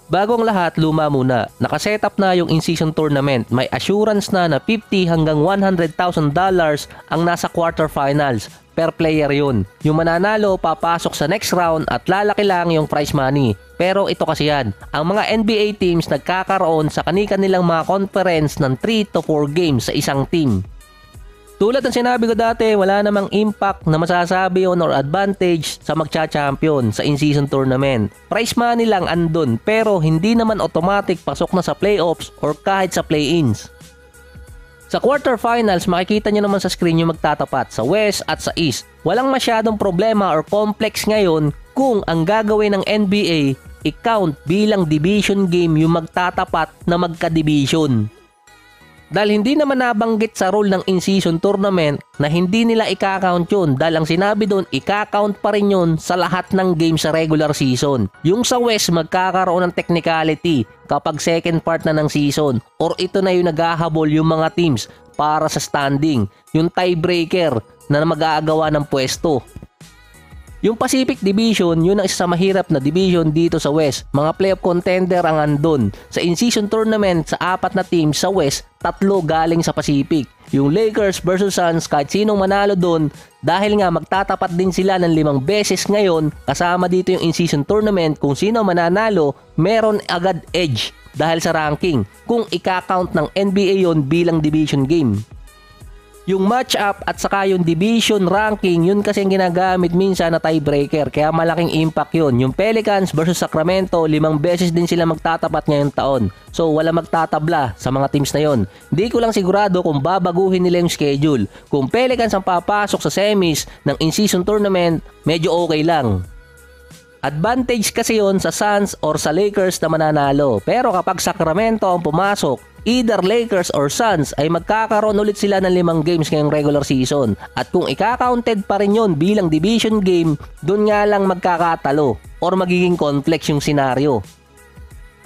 Bagong lahat, luma muna. Nakasetup na yung in-season tournament. May assurance na 50 hanggang $100,000 ang nasa quarterfinals. Per player yun. Yung mananalo, papasok sa next round at lalaki lang yung prize money. Pero ito kasi yan. Ang mga NBA teams nagkakaroon sa kani-kanilang mga conference ng 3 to 4 games sa isang team. Tulad ng sinabi ko dati, wala namang impact na masasabi yun or advantage sa magcha-champion sa in-season tournament. Prize money lang andun pero hindi naman automatic pasok na sa playoffs or kahit sa play-ins. Sa quarterfinals, makikita nyo naman sa screen yung magtatapat sa West at sa East. Walang masyadong problema or complex ngayon kung ang gagawin ng NBA i-count bilang division game yung magtatapat na magka-division. Dahil hindi naman nabanggit sa rule ng in-season tournament na hindi nila ika-count yun dahil ang sinabi doon ika-count pa rin yun sa lahat ng games sa regular season. Yung sa West magkakaroon ng technicality kapag second part na ng season or ito na yung naghahabol yung mga teams para sa standing, yung tiebreaker na mag-aagawa ng pwesto. Yung Pacific Division, yun ang isa sa mahirap na division dito sa West. Mga playoff contender ang andun. Sa in-season tournament, sa 4 na teams sa West, 3 galing sa Pacific. Yung Lakers versus Suns, kahit sinong manalo dun, dahil nga magtatapat din sila ng 5 beses ngayon, kasama dito yung in-season tournament, kung sino mananalo, meron agad edge dahil sa ranking. Kung ika-count ng NBA yon bilang division game. Yung match-up at saka yung division ranking, yun kasi ang ginagamit minsan na tiebreaker. Kaya malaking impact yun. Yung Pelicans versus Sacramento, 5 beses din sila magtatapat ngayong taon. So wala magtatabla sa mga teams na yun. Hindi ko lang sigurado kung babaguhin nila yung schedule. Kung Pelicans ang papasok sa semis ng in-season tournament, medyo okay lang. Advantage kasi yon sa Suns or sa Lakers na mananalo. Pero kapag Sacramento ang pumasok, either Lakers or Suns ay magkakaroon ulit sila ng 5 games ngayong regular season. At kung ika-counted pa rin yun bilang division game, dun nga lang magkakatalo or magiging complex yung senaryo.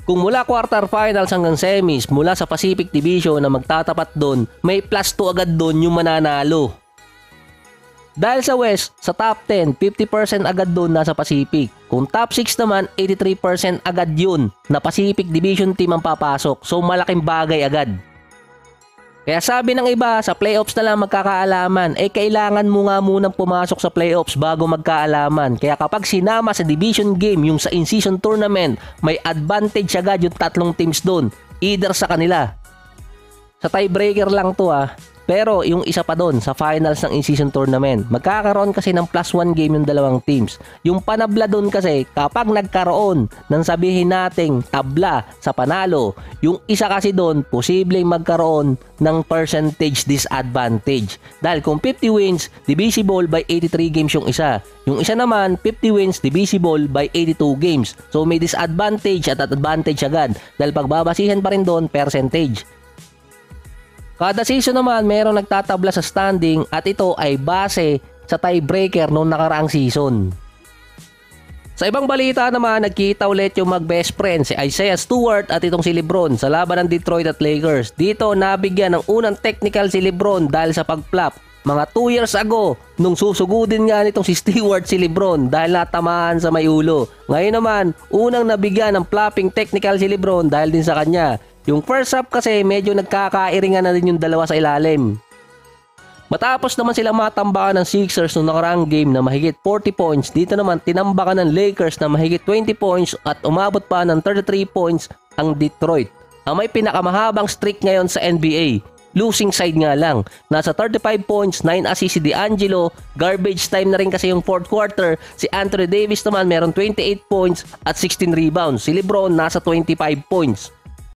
Kung mula quarterfinals hanggang semis, mula sa Pacific Division na magtatapat dun, may +2 agad dun yung mananalo. Dahil sa West, sa top 10, 50% agad doon nasa Pacific. Kung top 6 naman, 83% agad yun na Pacific Division team ang papasok. So malaking bagay agad. Kaya sabi ng iba, sa playoffs na lang magkakaalaman. Kailangan mo nga munang pumasok sa playoffs bago magkaalaman. Kaya kapag sinama sa division game, yung sa in-season tournament, may advantage agad yung 3 teams doon. Either sa kanila. Sa tiebreaker lang to Pero yung isa pa doon sa finals ng in-season tournament, magkakaroon kasi ng +1 game yung 2 teams. Yung panabla doon kasi kapag nagkaroon ng sabihin nating tabla sa panalo, yung isa kasi doon posibleng magkaroon ng percentage disadvantage. Dahil kung 50 wins, divisible by 83 games yung isa. Yung isa naman, 50 wins, divisible by 82 games. So may disadvantage at advantage agad. Dahil pagbabasihan pa rin doon, percentage. Kada season naman, mayroong nagtatabla sa standing at ito ay base sa tiebreaker noong nakaraang season. Sa ibang balita naman, nagkita ulit yung mag-best friend si Isaiah Stewart at itong si LeBron sa laban ng Detroit at Lakers. Dito, nabigyan ng unang technical si LeBron dahil sa pag-flop. Mga 2 years ago, nung susugudin nga nitong si Stewart si LeBron dahil natamaan sa may ulo. Ngayon naman, unang nabigyan ng flopping technical si LeBron dahil din sa kanya. Yung first half kasi medyo nagkakairingan na din yung dalawa sa ilalim. Matapos naman silang matambakan ng Sixers noong nakaraang game na mahigit 40 points, dito naman tinambakan ng Lakers na mahigit 20 points at umabot pa ng 33 points ang Detroit. Ang may pinakamahabang streak ngayon sa NBA. Losing side nga lang. Nasa 35 points, 9 assists si D'Angelo. Garbage time na rin kasi yung 4th quarter. Si Anthony Davis naman meron 28 points at 16 rebounds. Si LeBron nasa 25 points.